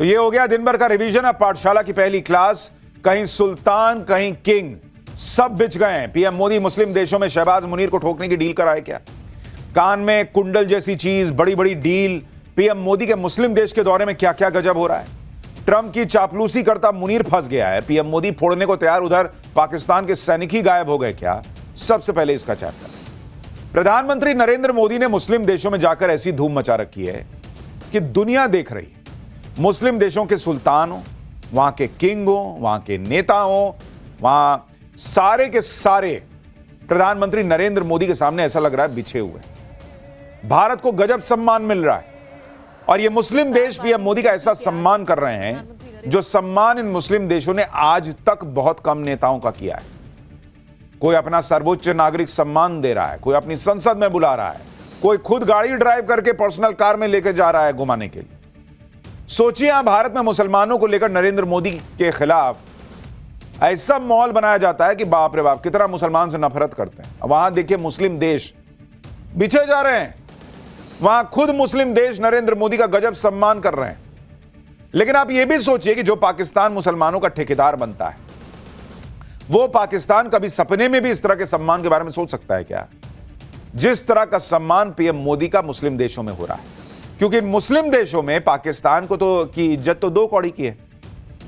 तो ये हो गया दिन भर का रिवीजन। अब पाठशाला की पहली क्लास। कहीं सुल्तान कहीं किंग, सब बिछ गए हैं। पीएम मोदी मुस्लिम देशों में शहबाज मुनीर को ठोकने की डील कराए क्या? कान में कुंडल जैसी चीज, बड़ी बड़ी डील। पीएम मोदी के मुस्लिम देश के दौरे में क्या क्या गजब हो रहा है। ट्रंप की चापलूसी करता मुनीर फंस गया है, पीएम मोदी फोड़ने को तैयार, उधर पाकिस्तान के सैनिक ही गायब हो गए क्या? सबसे पहले इसका चैप्टर। प्रधानमंत्री नरेंद्र मोदी ने मुस्लिम देशों में जाकर ऐसी धूम मचा रखी है कि दुनिया देख रही है। मुस्लिम देशों के सुल्तान हो, वहां के किंग हो, वहां के नेता हो, वहां सारे के सारे प्रधानमंत्री नरेंद्र मोदी के सामने ऐसा लग रहा है बिछे हुए। भारत को गजब सम्मान मिल रहा है और ये मुस्लिम देश पीएम मोदी का ऐसा सम्मान कर रहे हैं जो सम्मान इन मुस्लिम देशों ने आज तक बहुत कम नेताओं का किया है। कोई अपना सर्वोच्च नागरिक सम्मान दे रहा है, कोई अपनी संसद में बुला रहा है, कोई खुद गाड़ी ड्राइव करके पर्सनल कार में लेकर जा रहा है घुमाने के लिए। सोचिए, यहां भारत में मुसलमानों को लेकर नरेंद्र मोदी के खिलाफ ऐसा माहौल बनाया जाता है कि बाप रे बाप, कितना मुसलमान से नफरत करते हैं। वहां देखिए मुस्लिम देश बिछे जा रहे हैं, वहां खुद मुस्लिम देश नरेंद्र मोदी का गजब सम्मान कर रहे हैं। लेकिन आप यह भी सोचिए कि जो पाकिस्तान मुसलमानों का ठेकेदार बनता है, वो पाकिस्तान कभी सपने में भी इस तरह के सम्मान के बारे में सोच सकता है क्या? जिस तरह का सम्मान पीएम मोदी का मुस्लिम देशों में हो रहा है। क्योंकि मुस्लिम देशों में पाकिस्तान को तो की इज्जत तो दो कौड़ी की है।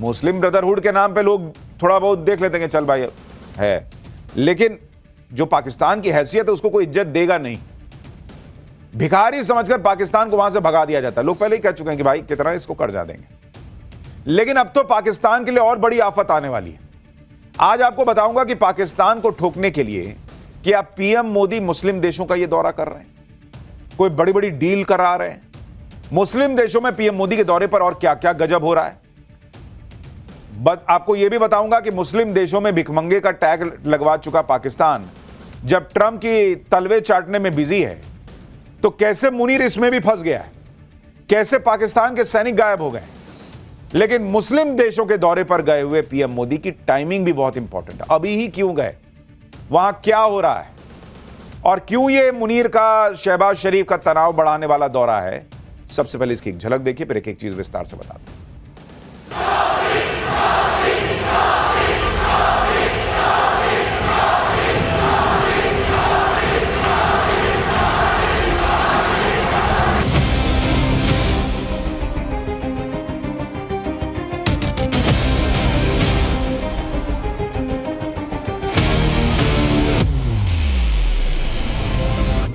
मुस्लिम ब्रदरहुड के नाम पे लोग थोड़ा बहुत देख लेते हैं, चल भाई है, लेकिन जो पाकिस्तान की हैसियत है उसको कोई इज्जत देगा नहीं। भिखारी समझकर पाकिस्तान को वहां से भगा दिया जाता है। लोग पहले ही कह चुके हैं कि भाई कितना इसको कर्जा देंगे। लेकिन अब तो पाकिस्तान के लिए और बड़ी आफत आने वाली है। आज आपको बताऊंगा कि पाकिस्तान को ठोकने के लिए क्या पीएम मोदी मुस्लिम देशों का यह दौरा कर रहे हैं, कोई बड़ी बड़ी डील करा रहे हैं। मुस्लिम देशों में पीएम मोदी के दौरे पर और क्या क्या गजब हो रहा है। आपको यह भी बताऊंगा कि मुस्लिम देशों में भिखमंगे का टैग लगवा चुका पाकिस्तान जब ट्रंप की तलवे चाटने में बिजी है, तो कैसे मुनीर इसमें भी फंस गया है, कैसे पाकिस्तान के सैनिक गायब हो गए। लेकिन मुस्लिम देशों के दौरे पर गए हुए पीएम मोदी की टाइमिंग भी बहुत इंपॉर्टेंट है। अभी ही क्यों गए, वहां क्या हो रहा है और क्यों ये मुनीर का, शहबाज शरीफ का तनाव बढ़ाने वाला दौरा है। सबसे पहले इसकी एक झलक देखिए, फिर एक एक चीज विस्तार से बताते हैं।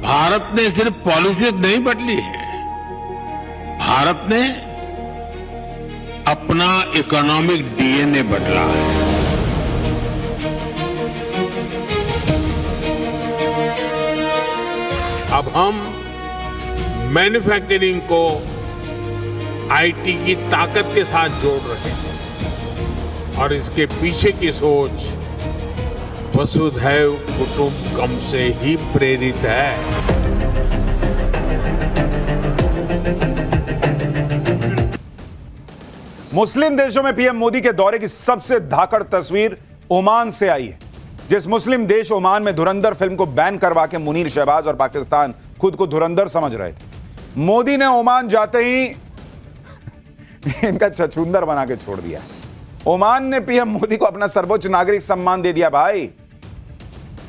भारत ने सिर्फ पॉलिसी नहीं बदली है, भारत ने अपना इकोनॉमिक डीएनए बदला है। अब हम मैन्युफैक्चरिंग को आईटी की ताकत के साथ जोड़ रहे हैं और इसके पीछे की सोच वसुधैव कुटुंबकम से ही प्रेरित है। मुस्लिम देशों में पीएम मोदी के दौरे की सबसे धाकड़ तस्वीर ओमान से आई है। जिस मुस्लिम देश ओमान में धुरंधर फिल्म को बैन करवा के मुनीर, शहबाज और पाकिस्तान खुद को धुरंधर समझ रहे थे, मोदी ने ओमान जाते ही इनका छछूंदर बना के छोड़ दिया। ओमान ने पीएम मोदी को अपना सर्वोच्च नागरिक सम्मान दे दिया। भाई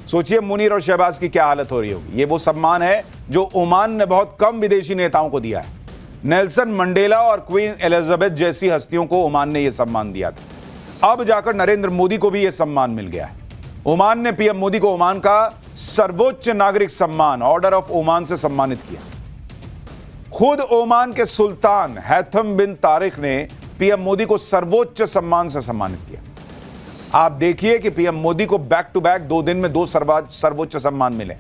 सोचिए मुनीर और शहबाज की क्या हालत हो रही होगी। ये वो सम्मान है जो ओमान ने बहुत कम विदेशी नेताओं को दिया है। नेल्सन मंडेला और क्वीन एलिजाबेथ जैसी हस्तियों को ओमान ने यह सम्मान दिया था। अब जाकर नरेंद्र मोदी को भी यह सम्मान मिल गया है। ओमान ने पीएम मोदी को ओमान का सर्वोच्च नागरिक सम्मान, ऑर्डर ऑफ ओमान से सम्मानित किया। खुद ओमान के सुल्तान हैथम बिन तारिक ने पीएम मोदी को सर्वोच्च सम्मान से सम्मानित किया। आप देखिए कि पीएम मोदी को बैक टू बैक 2 दिन में 2 सर्वोच्च सम्मान मिले।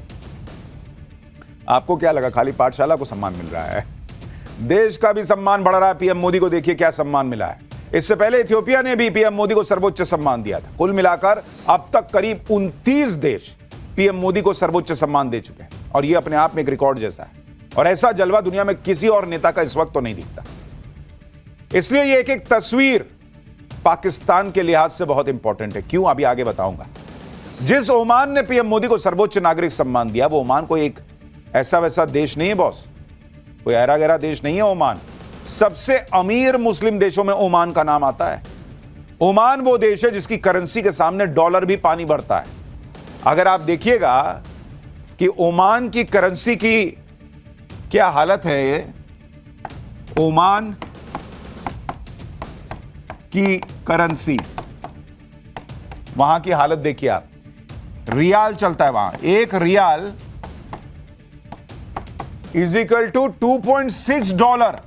आपको क्या लगा खाली पाठशाला को सम्मान मिल रहा है? देश का भी सम्मान बढ़ रहा है। पीएम मोदी को देखिए क्या सम्मान मिला है। इससे पहले इथियोपिया ने भी पीएम मोदी को सर्वोच्च सम्मान दिया था। कुल मिलाकर अब तक करीब 29 देश पीएम मोदी को सर्वोच्च सम्मान दे चुके हैं और यह अपने आप में एक रिकॉर्ड जैसा है। और ऐसा जलवा दुनिया में किसी और नेता का इस वक्त तो नहीं दिखता। इसलिए यह एक तस्वीर पाकिस्तान के लिहाज से बहुत इंपॉर्टेंट है। क्यों, अभी आगे बताऊंगा। जिस ओमान ने पीएम मोदी को सर्वोच्च नागरिक सम्मान दिया, वो ओमान कोई एक ऐसा वैसा देश नहीं है बॉस, कोई ऐरा गैरा देश नहीं है ओमान। सबसे अमीर मुस्लिम देशों में ओमान का नाम आता है। ओमान वो देश है जिसकी करेंसी के सामने डॉलर भी पानी भरता है। अगर आप देखिएगा कि ओमान की करेंसी की क्या हालत है, ये ओमान की करेंसी, वहां की हालत देखिए आप। रियाल चलता है वहां, एक riyal is equal to 2.6 dollar,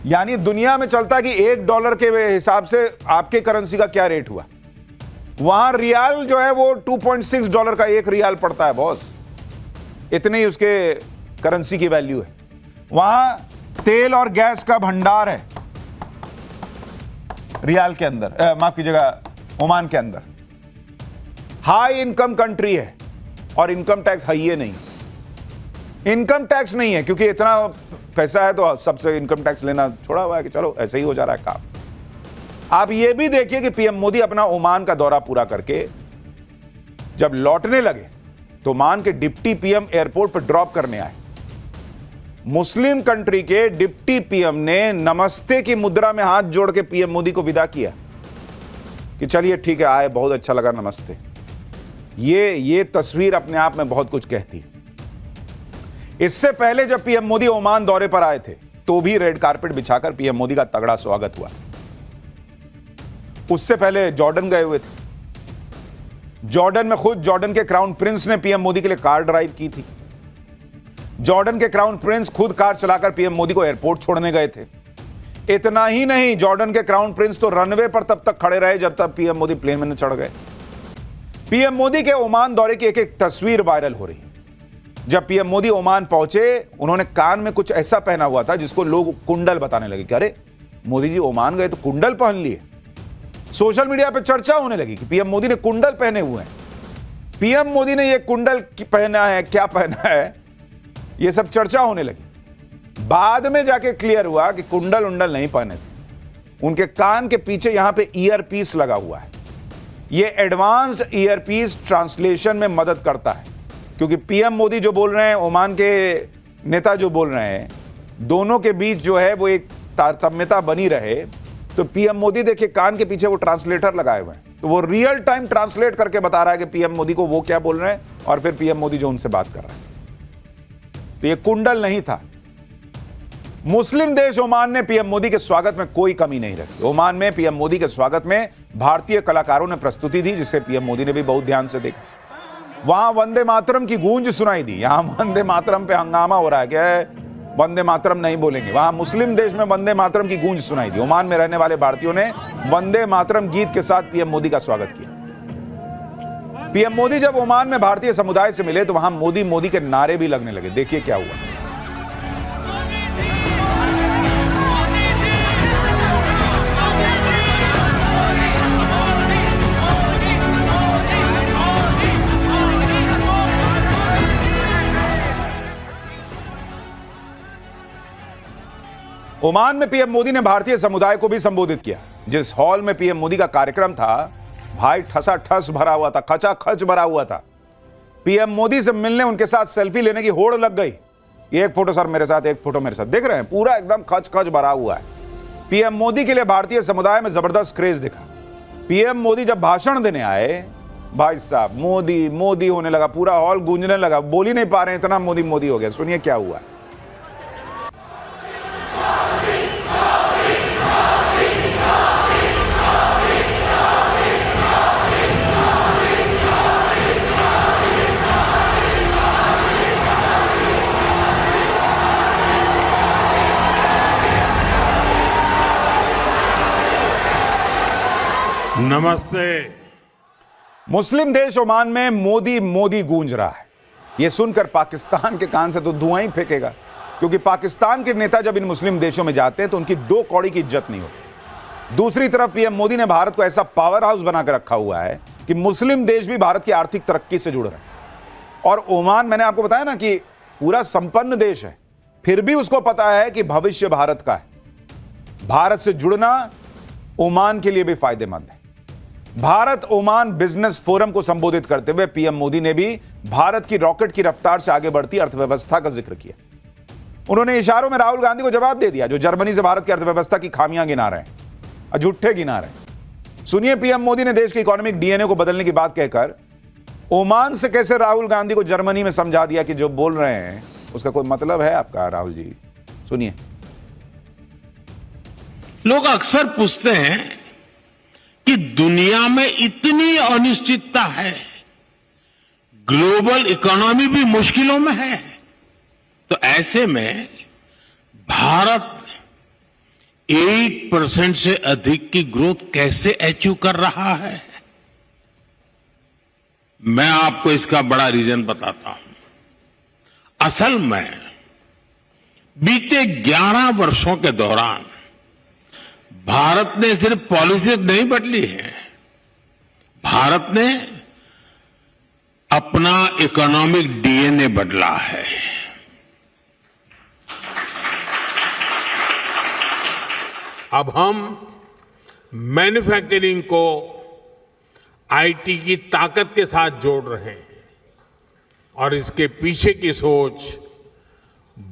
यानी दुनिया में चलता है कि $1 के हिसाब से आपके करेंसी का क्या रेट हुआ। वहां रियाल जो है वो 2.6 डॉलर का एक रियाल पड़ता है बॉस, इतनी ही उसके करेंसी की वैल्यू है। वहां तेल और गैस का भंडार है रियाल के अंदर, माफ कीजिएगा ओमान के अंदर। हाई इनकम कंट्री है और इनकम टैक्स हाई है नहीं, इनकम टैक्स नहीं है क्योंकि इतना पैसा है तो सबसे इनकम टैक्स लेना छोड़ा हुआ है कि चलो ऐसे ही हो जा रहा है काम। आप ये भी देखिए कि पीएम मोदी अपना ओमान का दौरा पूरा करके जब लौटने लगे तो ओमान के डिप्टी पीएम एयरपोर्ट पर ड्रॉप करने आए। मुस्लिम कंट्री के डिप्टी पीएम ने नमस्ते की मुद्रा में हाथ जोड़ के पीएम मोदी को विदा किया कि चलिए ठीक है, आए, बहुत अच्छा लगा, नमस्ते। ये तस्वीर अपने आप में बहुत कुछ कहती है। इससे पहले जब पीएम मोदी ओमान दौरे पर आए थे तो भी रेड कारपेट बिछाकर पीएम मोदी का तगड़ा स्वागत हुआ। उससे पहले जॉर्डन गए हुए थे। जॉर्डन में खुद जॉर्डन के क्राउन प्रिंस ने पीएम मोदी के लिए कार ड्राइव की थी। जॉर्डन के क्राउन प्रिंस खुद कार चलाकर पीएम मोदी को एयरपोर्ट छोड़ने गए थे। इतना ही नहीं, जॉर्डन के क्राउन प्रिंस तो रनवे पर तब तक खड़े रहे जब तक पीएम मोदी प्लेन में न चढ़ गए। पीएम मोदी के ओमान दौरे की एक एक तस्वीर वायरल हो रही है। जब पीएम मोदी ओमान पहुंचे, उन्होंने कान में कुछ ऐसा पहना हुआ था जिसको लोग कुंडल बताने लगे कि अरे मोदी जी ओमान गए तो कुंडल पहन लिए। सोशल मीडिया पर चर्चा होने लगी कि पीएम मोदी ने कुंडल पहने हुए हैं। पीएम मोदी ने यह कुंडल पहना है, क्या पहना है, यह सब चर्चा होने लगी। बाद में जाके क्लियर हुआ कि कुंडल उंडल नहीं पहने थे। उनके कान के पीछे यहां पे ईयर पीस लगा हुआ है। यह एडवांस्ड ईयर पीस ट्रांसलेशन में मदद करता है, क्योंकि पीएम मोदी जो बोल रहे हैं, ओमान के नेता जो बोल रहे हैं, दोनों के बीच जो है वो एक तारतम्यता बनी रहे। तो पीएम मोदी देखिए कान के पीछे वो ट्रांसलेटर लगाए हुए हैं, तो वो रियल टाइम ट्रांसलेट करके बता रहा है कि पीएम मोदी को वो क्या बोल रहे हैं और फिर पीएम मोदी जो उनसे बात कर रहा है। तो ये कुंडल नहीं था। मुस्लिम देश ओमान ने पीएम मोदी के स्वागत में कोई कमी नहीं रखी। ओमान में पीएम मोदी के स्वागत में भारतीय कलाकारों ने प्रस्तुति दी, जिसे पीएम मोदी ने भी बहुत ध्यान से देखा। वहां वंदे मातरम की गूंज सुनाई दी। यहां वंदे मातरम पे हंगामा हो रहा है, क्या है, वंदे मातरम नहीं बोलेंगे। वहां मुस्लिम देश में वंदे मातरम की गूंज सुनाई दी। ओमान में रहने वाले भारतीयों ने वंदे मातरम गीत के साथ पीएम मोदी का स्वागत किया। पीएम मोदी जब ओमान में भारतीय समुदाय से मिले तो वहां मोदी मोदी के नारे भी लगने लगे। देखिए क्या हुआ। ओमान में पीएम मोदी ने भारतीय समुदाय को भी संबोधित किया। जिस हॉल में पीएम मोदी का कार्यक्रम था, भाई ठसा ठस भरा हुआ था, खचा खच भरा हुआ था। पीएम मोदी से मिलने, उनके साथ सेल्फी लेने की होड़ लग गई। एक फोटो सर मेरे साथ, एक फोटो मेरे साथ, देख रहे हैं, पूरा एकदम खच खच भरा हुआ है। पीएम मोदी के लिए भारतीय समुदाय में जबरदस्त क्रेज दिखा। पीएम मोदी जब भाषण देने आए, भाई साहब मोदी मोदी होने लगा, पूरा हॉल गूंजने लगा। बोल ही नहीं पा रहे, इतना मोदी मोदी हो गया। सुनिए क्या हुआ। नमस्ते। मुस्लिम देश ओमान में मोदी मोदी गूंज रहा है। यह सुनकर पाकिस्तान के कान से तो धुआं ही फेंकेगा, क्योंकि पाकिस्तान के नेता जब इन मुस्लिम देशों में जाते हैं तो उनकी दो कौड़ी की इज्जत नहीं होती। दूसरी तरफ पीएम मोदी ने भारत को ऐसा पावर हाउस बनाकर रखा हुआ है कि मुस्लिम देश भी भारत की आर्थिक तरक्की से जुड़ रहे हैं। और ओमान, मैंने आपको बताया ना कि पूरा संपन्न देश है, फिर भी उसको पता है कि भविष्य भारत का है। भारत से जुड़ना ओमान के लिए भी फायदेमंद है। भारत ओमान बिजनेस फोरम को संबोधित करते हुए पीएम मोदी ने भी भारत की रॉकेट की रफ्तार से आगे बढ़ती अर्थव्यवस्था का जिक्र किया। उन्होंने इशारों में राहुल गांधी को जवाब दे दिया, जो जर्मनी से भारत की अर्थव्यवस्था की खामियां गिना रहे हैं, अझूठे गिना रहे हैं। सुनिए, पीएम मोदी ने देश के इकोनॉमिक डीएनए को बदलने की बात कहकर ओमान से कैसे राहुल गांधी को जर्मनी में समझा दिया कि जो बोल रहे हैं उसका कोई मतलब है आपका। राहुल जी सुनिए। लोग अक्सर पूछते हैं कि दुनिया में इतनी अनिश्चितता है, ग्लोबल इकोनॉमी भी मुश्किलों में है, तो ऐसे में भारत 8% से अधिक की ग्रोथ कैसे अचीव कर रहा है। मैं आपको इसका बड़ा रीजन बताता हूं। असल में बीते 11 वर्षों के दौरान भारत ने सिर्फ पॉलिसी नहीं बदली है, भारत ने अपना इकोनॉमिक डीएनए बदला है। अब हम मैन्युफैक्चरिंग को आईटी की ताकत के साथ जोड़ रहे हैं और इसके पीछे की सोच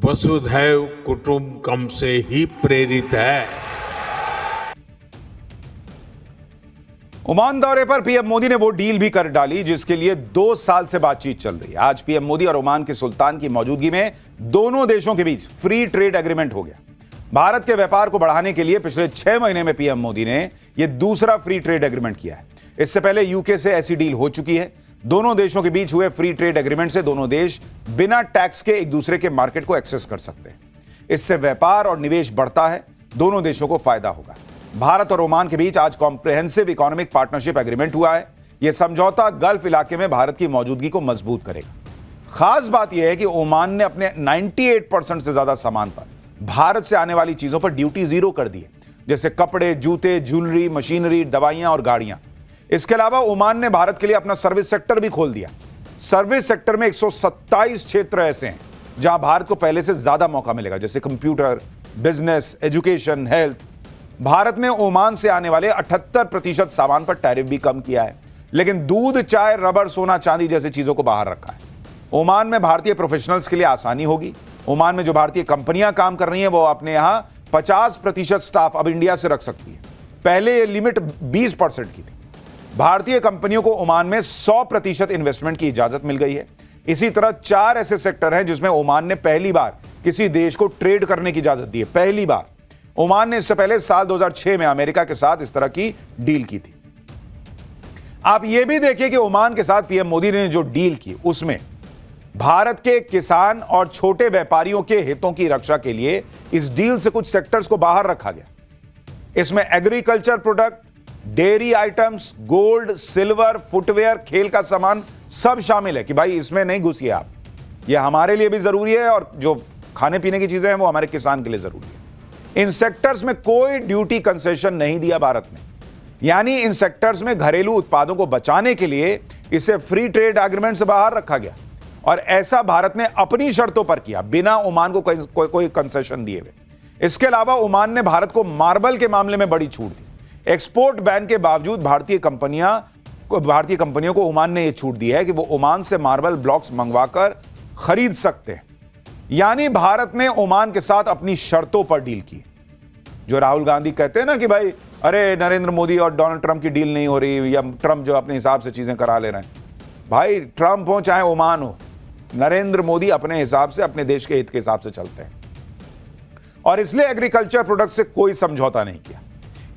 वसुधैव कुटुंबकम से ही प्रेरित है। ओमान दौरे पर पीएम मोदी ने वो डील भी कर डाली जिसके लिए 2 साल से बातचीत चल रही है। आज पीएम मोदी और ओमान के सुल्तान की मौजूदगी में दोनों देशों के बीच फ्री ट्रेड एग्रीमेंट हो गया। भारत के व्यापार को बढ़ाने के लिए पिछले 6 महीने में पीएम मोदी ने यह दूसरा फ्री ट्रेड एग्रीमेंट किया है। इससे पहले यूके से ऐसी डील हो चुकी है। दोनों देशों के बीच हुए फ्री ट्रेड एग्रीमेंट से दोनों देश बिना टैक्स के एक दूसरे के मार्केट को एक्सेस कर सकते हैं। इससे व्यापार और निवेश बढ़ता है, दोनों देशों को फायदा होगा। भारत और ओमान के बीच आज कॉम्प्रिहेंसिव इकोनॉमिक पार्टनरशिप एग्रीमेंट हुआ है। यह समझौता गल्फ इलाके में भारत की मौजूदगी को मजबूत करेगा। खास बात यह है कि ओमान ने अपने 98% से ज्यादा सामान पर भारत से आने वाली चीजों पर ड्यूटी 0 कर दी है, जैसे कपड़े, जूते, ज्वेलरी, मशीनरी, दवाइयां और गाड़ियां। इसके अलावा ओमान ने भारत के लिए अपना सर्विस सेक्टर भी खोल दिया। सर्विस सेक्टर में 127 क्षेत्र ऐसे हैं जहां भारत को पहले से ज्यादा मौका मिलेगा, जैसे computer, business, education, health. Bharat ने ओमान से आने वाले 78% सामान पर टैरिफ भी कम किया है, लेकिन दूध, चाय, रबर, सोना, चांदी जैसी चीजों को बाहर रखा है। ओमान में भारतीय प्रोफेशनल्स के लिए आसानी होगी। ओमान में जो भारतीय कंपनियां काम कर रही हैं वो अपने यहां 50% स्टाफ अब इंडिया से रख सकती है। पहले यह लिमिट 20% की थी। भारतीय कंपनियों को ओमान में 100% इन्वेस्टमेंट की इजाजत मिल गई है। इसी तरह 4 ऐसे सेक्टर हैं जिसमें ओमान ने पहली बार किसी देश को ट्रेड करने की इजाजत दी है। पहली बार। ओमान ने इससे पहले साल 2006 में अमेरिका के साथ इस तरह की डील की थी। आप यह भी देखिए कि ओमान के साथ पीएम मोदी ने जो डील की उसमें भारत के किसान और छोटे व्यापारियों के हितों की रक्षा के लिए इस डील से कुछ सेक्टर्स को बाहर रखा गया। इसमें agriculture product, dairy items, gold, silver, footwear, खेल का सामान सब शामिल है कि भाई इसमें नहीं घुसिए आप। यह हमारे लिए भी जरूरी है और जो खाने पीने की चीजें हैं वो हमारे किसान के लिए जरूरी है। इन सेक्टर्स में कोई ड्यूटी कंसेशन नहीं दिया भारत ने, यानी इन सेक्टर्स में घरेलू उत्पादों को बचाने के लिए इसे फ्री ट्रेड एग्रीमेंट से बाहर रखा गया और ऐसा भारत ने अपनी शर्तों पर किया, बिना ओमान को कोई कंसेशन दिए हुए। इसके अलावा ओमान ने भारत को मार्बल के मामले में बड़ी छूट दी। एक्सपोर्ट बैन के बावजूद भारतीय कंपनियों को ओमान ने यह छूट दी है कि वो ओमान से मार्बल ब्लॉक्स मंगवाकर खरीद सकते हैं। यानी भारत ने ओमान के साथ अपनी शर्तों पर डील की। जो राहुल गांधी कहते हैं ना कि भाई अरे नरेंद्र मोदी और डोनाल्ड ट्रंप की डील नहीं हो रही, या ट्रंप जो अपने हिसाब से चीजें करा ले रहे हैं। भाई ट्रंप हो चाहे ओमान हो, नरेंद्र मोदी अपने हिसाब से, अपने देश के हित के हिसाब से चलते हैं और इसलिए एग्रीकल्चर प्रोडक्ट से कोई समझौता नहीं किया।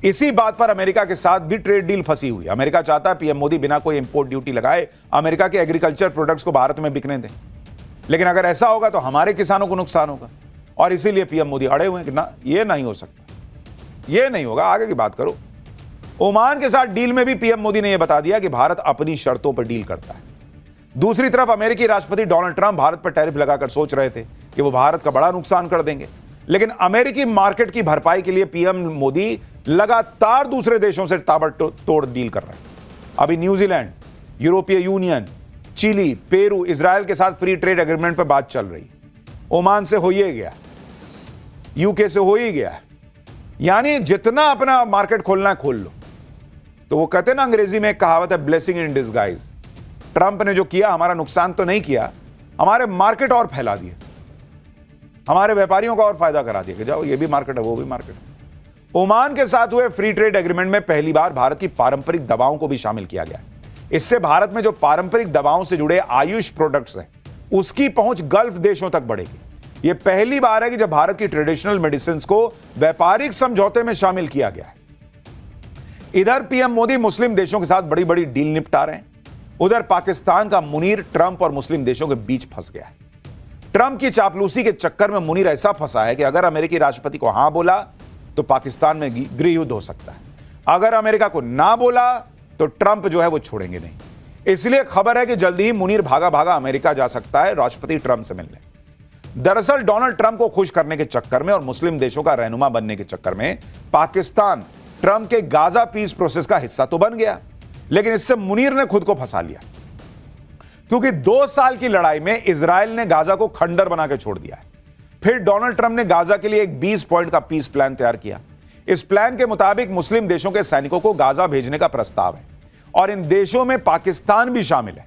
इसी बात पर अमेरिका के साथ भी ट्रेड डील फंसी हुई। अमेरिका चाहता है पीएम मोदी बिना कोई इंपोर्ट ड्यूटी लगाए अमेरिका के एग्रीकल्चर प्रोडक्ट्स को भारत में बिकने दें, लेकिन अगर ऐसा होगा तो हमारे किसानों को नुकसान होगा और इसीलिए पीएम मोदी अड़े हुए हैं कि ना, ये नहीं हो सकता, ये नहीं होगा। आगे की बात करो। ओमान के साथ डील में भी पीएम मोदी ने यह बता दिया कि भारत अपनी शर्तों पर डील करता है। दूसरी तरफ अमेरिकी राष्ट्रपति डोनाल्ड ट्रंप भारत पर टैरिफ लगाकर सोच रहे थे कि वो भारत का बड़ा नुकसान कर देंगे, लेकिन अमेरिकी मार्केट की भरपाई के लिए पीएम मोदी लगातार दूसरे देशों से ताबड़तोड़ डील कर रहे हैं। अभी न्यूजीलैंड, यूरोपीय यूनियन, चिली, पेरू, इजराइल के साथ फ्री ट्रेड एग्रीमेंट पर बात चल रही। ओमान से हो ही गया, यूके से हो ही गया। यानी जितना अपना मार्केट खोलना है खोल लो। तो वो कहते हैं ना, अंग्रेजी में एक कहावत है, ब्लेसिंग इन डिस्गाइज। ट्रंप ने जो किया, हमारा नुकसान तो नहीं किया, हमारे मार्केट और फैला दिए। हमारे व्यापारियों का और फायदा करा दिया कि जाओ ये भी मार्केट है वो भी मार्केट है। ओमान के साथ हुए फ्री ट्रेड एग्रीमेंट में पहली बार भारत की पारंपरिक दवाओं को भी शामिल किया गया। इससे भारत में जो पारंपरिक दवाओं से जुड़े आयुष प्रोडक्ट्स हैं उसकी पहुंच गल्फ देशों तक बढ़ेगी। यह पहली बार है कि जब भारत की ट्रेडिशनल मेडिसिन को व्यापारिक समझौते में शामिल किया गया है। इधर पीएम मोदी मुस्लिम देशों के साथ बड़ी बड़ी डील निपटा रहे हैं। उधर पाकिस्तान का मुनीर ट्रंप और मुस्लिम देशों के बीच फंस गया है। ट्रंप की चापलूसी के चक्कर में मुनीर ऐसा फंसा है कि अगर अमेरिकी राष्ट्रपति को हां बोला तो पाकिस्तान में गृह युद्ध हो सकता है, अगर अमेरिका को ना बोला तो ट्रंप जो है वो छोड़ेंगे नहीं। इसलिए खबर है कि जल्दी ही मुनीर भागा भागा अमेरिका जा सकता है राष्ट्रपति ट्रंप से मिलने। दरअसल डोनाल्ड ट्रंप को खुश करने के चक्कर में और मुस्लिम देशों का रहनुमा बनने के चक्कर में पाकिस्तान ट्रंप के गाजा पीस प्रोसेस का हिस्सा तो बन गया, लेकिन इससे मुनीर ने खुद को फंसा लिया, क्योंकि 2 साल की लड़ाई में इजराइल ने गाजा को खंडर बना के छोड़ दिया है। फिर डोनाल्ड ट्रंप ने गाजा के लिए एक 20 पॉइंट का पीस प्लान तैयार किया। इस प्लान के मुताबिक मुस्लिम देशों के सैनिकों को गाजा भेजने का प्रस्ताव है और इन देशों में पाकिस्तान भी शामिल है।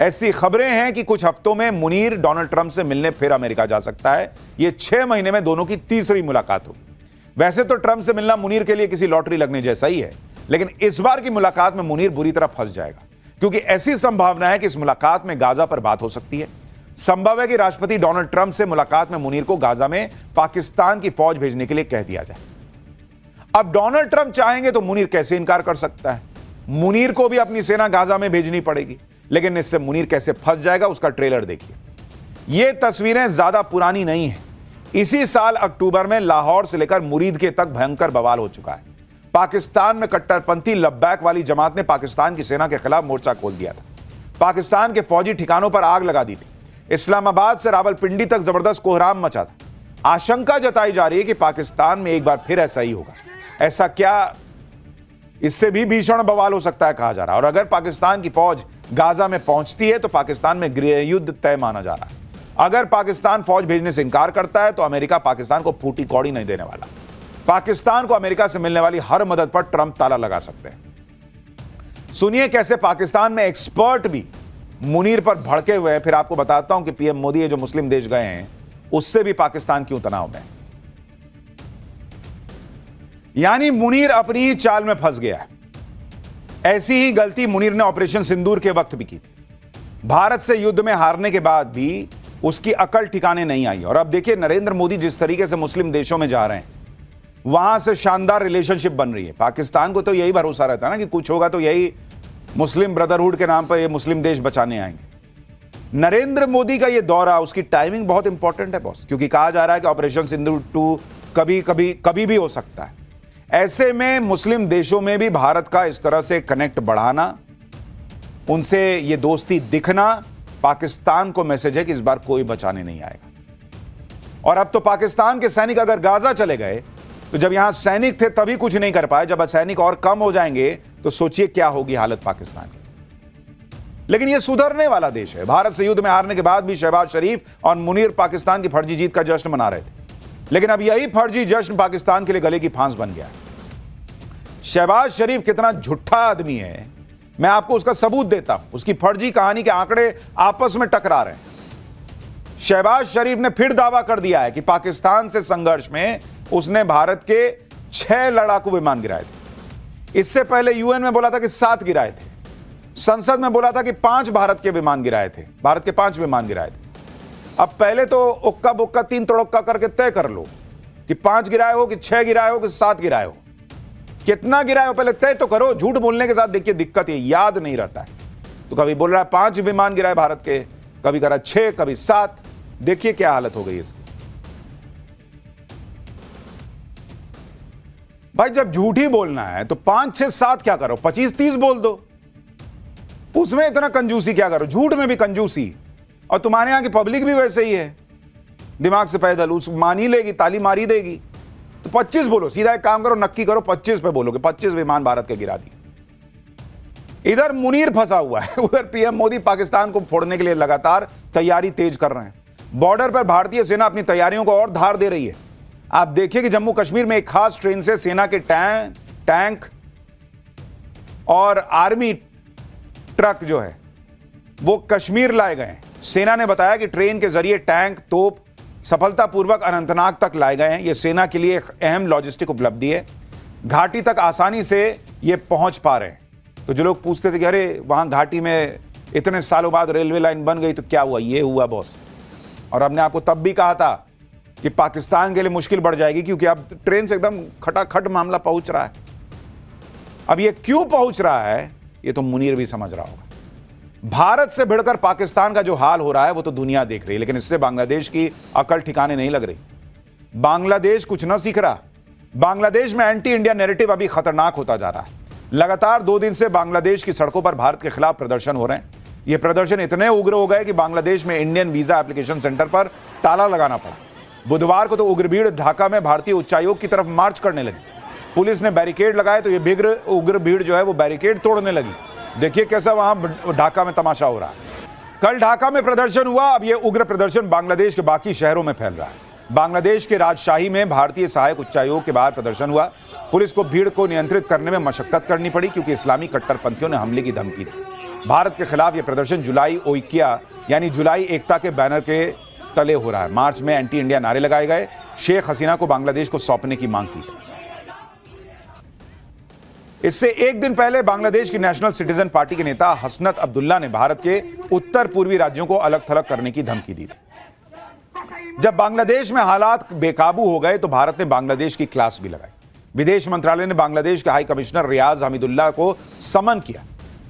ऐसी खबरें हैं कि कुछ हफ्तों में मुनीर डोनाल्ड ट्रंप से मिलने फिर अमेरिका जा सकता है। यह 6 महीने में दोनों की तीसरी मुलाकात होगी। वैसे तो ट्रंप से मिलना मुनीर के लिए किसी लॉटरी लगने जैसा ही है, लेकिन इस बार की मुलाकात में मुनीर बुरी तरह फंस जाएगा, क्योंकि ऐसी संभावना है कि इस मुलाकात में गाजा पर बात हो सकती है। संभव है कि राष्ट्रपति डोनाल्ड ट्रंप से मुलाकात में मुनीर को गाजा में पाकिस्तान की फौज भेजने के लिए कह दिया जाए। अब डोनाल्ड ट्रंप चाहेंगे तो मुनीर कैसे इनकार कर सकता है? मुनीर को भी अपनी सेना गाजा में भेजनी पड़ेगी, लेकिन इससे मुनीर कैसे फंस जाएगा उसका ट्रेलर देखिए। ये तस्वीरें ज्यादा पुरानी नहीं है। इसी साल अक्टूबर में लाहौर से लेकर मुरीद तक भयंकर बवाल हो चुका है। पाकिस्तान में कट्टरपंथी लब्बैक वाली जमात ने पाकिस्तान की सेना के खिलाफ मोर्चा खोल दिया था। पाकिस्तान के फौजी ठिकानों पर आग लगा दी थी। इस्लामाबाद से रावलपिंडी तक जबरदस्त कोहराम मचा था। आशंका जताई जा रही है कि पाकिस्तान में एक बार फिर ऐसा ही होगा। ऐसा क्या, इससे भी भीषण बवाल हो सकता है कहा जा रहा है। और अगर पाकिस्तान की फौज गाजा में पहुंचती है तो पाकिस्तान में गृह युद्ध तय माना जा रहा है। अगर पाकिस्तान फौज भेजने से इंकार करता है तो अमेरिका पाकिस्तान को फूटी कौड़ी नहीं देने वाला। पाकिस्तान को अमेरिका से मिलने वाली हर मदद पर ट्रंप ताला लगा सकते हैं। सुनिए कैसे पाकिस्तान में एक्सपर्ट भी मुनीर पर भड़के हुए हैं। फिर आपको बताता हूं कि पीएम मोदी ये जो मुस्लिम देश गए हैं उससे भी पाकिस्तान क्यों तनाव में। यानी मुनीर अपनी ही चाल में फंस गया है। ऐसी ही गलती मुनीर ने ऑपरेशन सिंदूर के वक्त भी की थी। भारत से युद्ध में हारने के बाद भी उसकी अकल ठिकाने नहीं आई। और अब देखिए नरेंद्र मोदी जिस तरीके से मुस्लिम देशों में जा रहे हैं, वहां से शानदार रिलेशनशिप बन रही है। पाकिस्तान को तो यही भरोसा रहता है ना कि कुछ होगा तो यही मुस्लिम ब्रदरहुड के नाम पर ये मुस्लिम देश बचाने आएंगे। नरेंद्र मोदी का ये दौरा, उसकी टाइमिंग बहुत इंपॉर्टेंट है बॉस, क्योंकि कहा जा रहा है कि ऑपरेशन सिंदूर 2 कभी भी हो सकता है। ऐसे में मुस्लिम देशों में भी भारत का इस तरह से कनेक्ट बढ़ाना, उनसे ये दोस्ती दिखना, पाकिस्तान को मैसेज है कि इस बार कोई बचाने नहीं आएगा। और अब तो पाकिस्तान के सैनिक अगर गाजा चले गए तो जब यहां सैनिक थे तभी कुछ नहीं कर पाए, जब सैनिक और कम हो जाएंगे तो सोचिए क्या होगी हालत पाकिस्तान की। लेकिन यह सुधरने वाला देश है। भारत से युद्ध में हारने के बाद भी शहबाज शरीफ और मुनीर पाकिस्तान की फर्जी जीत का जश्न मना रहे थे, लेकिन अब यही फर्जी जश्न पाकिस्तान के लिए गले की फांस बन गया है। शहबाज शरीफ कितना झूठा आदमी है, मैं आपको उसका सबूत देता हूं। उसकी फर्जी कहानी के आंकड़े आपस में टकरा रहे हैं। शहबाज शरीफ ने फिर दावा कर दिया है कि पाकिस्तान से संघर्ष में उसने भारत के 6 लड़ाकू विमान गिराए थे। इससे पहले यूएन में बोला था कि 7 गिराए थे। संसद में बोला था कि 5 भारत के विमान गिराए थे, भारत के 5 विमान गिराए थे। अब पहले तो उक्का बुक्का 3 तड़क्का करके तय कर लो कि 5 गिराए हो कि 6 गिराए हो कि 7 गिराए हो। कितना गिराए हो पहले तय तो करो। झूठ बोलने के साथ देखिए दिक्कत ये याद नहीं रहता है। तो कभी बोल रहा है 5 विमान गिराए भारत के, कभी कह रहा 6, कभी 7। देखिए क्या हालत हो गई इसकी। भाई जब झूठ ही बोलना है तो 5, 6, 7 क्या करो, 25, 30 बोल दो। उसमें इतना कंजूसी क्या करो, झूठ में भी कंजूसी। और तुम्हारे यहां की पब्लिक भी वैसे ही है, दिमाग से पैदल, उस मान ही लेगी, ताली मारी देगी। तो 25 बोलो, सीधा एक काम करो, नक्की करो 25 पे बोलोगे। 25 विमान भारत के गिरा दिए। इधर मुनीर फंसा हुआ है, उधर पीएम मोदी पाकिस्तान को फोड़ने के लिए लगातार तैयारी तेज कर रहे हैं। बॉर्डर पर भारतीय सेना अपनी तैयारियों को और धार दे रही है। आप देखिए कि जम्मू कश्मीर में एक खास ट्रेन से सेना के टैंक और आर्मी ट्रक जो है वो कश्मीर लाए गए हैं। सेना ने बताया कि ट्रेन के जरिए टैंक, तोप सफलतापूर्वक अनंतनाग तक लाए गए हैं। यह सेना के लिए एक अहम लॉजिस्टिक उपलब्धि है। घाटी तक आसानी से ये पहुंच पा रहे हैं। तो जो लोग पूछते थे कि अरे वहां घाटी में इतने सालों बाद रेलवे लाइन बन गई तो क्या हुआ, ये हुआ बॉस। और हमने आपको तब भी कहा था कि पाकिस्तान के लिए मुश्किल बढ़ जाएगी, क्योंकि अब ट्रेन से एकदम खटाखट मामला पहुंच रहा है। अब ये क्यों पहुंच रहा है ये तो मुनीर भी समझ रहा होगा। भारत से भिड़कर पाकिस्तान का जो हाल हो रहा है वो तो दुनिया देख रही है, लेकिन इससे बांग्लादेश की अकल ठिकाने नहीं लग रही। बांग्लादेश कुछ न सीख रहा। बांग्लादेश में एंटी इंडिया नैरेटिव अभी खतरनाक होता जा रहा है। लगातार 2 दिन से बांग्लादेश की सड़कों पर भारत के खिलाफ प्रदर्शन हो रहे हैं। ये प्रदर्शन इतने उग्र हो गए कि बांग्लादेश में इंडियन वीजा एप्लीकेशन सेंटर पर ताला लगाना पड़ा। बुधवार को तो उग्र भीड़ ढाका में भारतीय उच्चायोग की तरफ मार्च करने लगी। पुलिस ने बैरिकेड लगाए तो ये उग्र भीड़ जो है वो बैरिकेड तोड़ने लगी। देखिए कैसा वहां ढाका में तमाशा हो रहा है। कल ढाका में प्रदर्शन हुआ, अब ये उग्र प्रदर्शन बांग्लादेश के बाकी शहरों में फैल रहा है। बांग्लादेश के राजशाही में भारतीय सहायक उच्चायोग के बाहर प्रदर्शन हुआ। पुलिस को भीड़ को नियंत्रित करने में मशक्कत करनी पड़ी, क्योंकि इस्लामी कट्टरपंथियों ने हमले की धमकी दी। भारत के खिलाफ यह प्रदर्शन जुलाई ओइकिया यानी जुलाई एकता के बैनर के तले हो रहा है। मार्च में एंटी इंडिया नारे लगाए गए। शेख हसीना को बांग्लादेश को सौंपने की मांग की गई। इससे एक दिन पहले बांग्लादेश की नेशनल सिटीजन पार्टी के नेता हसनत अब्दुल्ला ने भारत के उत्तर पूर्वी राज्यों को अलग थलग करने की धमकी दी थी। जब बांग्लादेश में हालात बेकाबू हो गए तो भारत ने बांग्लादेश की क्लास भी लगाई। विदेश मंत्रालय ने बांग्लादेश के हाई कमिश्नर रियाज हमीदुल्लाह को समन किया।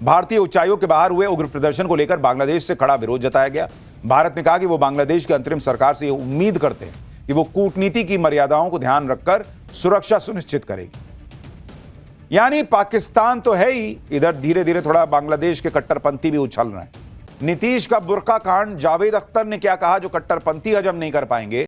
भारतीय उच्चायोग के बाहर हुए उग्र प्रदर्शन को लेकर बांग्लादेश से खड़ा विरोध जताया गया। भारत ने कहा कि वो बांग्लादेश की अंतरिम सरकार से उम्मीद करते हैं कि वो कूटनीति की मर्यादाओं को ध्यान रखकर सुरक्षा सुनिश्चित करेगी। यानी पाकिस्तान तो है ही, इधर धीरे धीरे थोड़ा बांग्लादेश के कट्टरपंथी भी उछल रहे हैं। नीतीश का बुर्का कांड, जावेद अख्तर ने क्या कहा जो कट्टरपंथी हजम नहीं कर पाएंगे।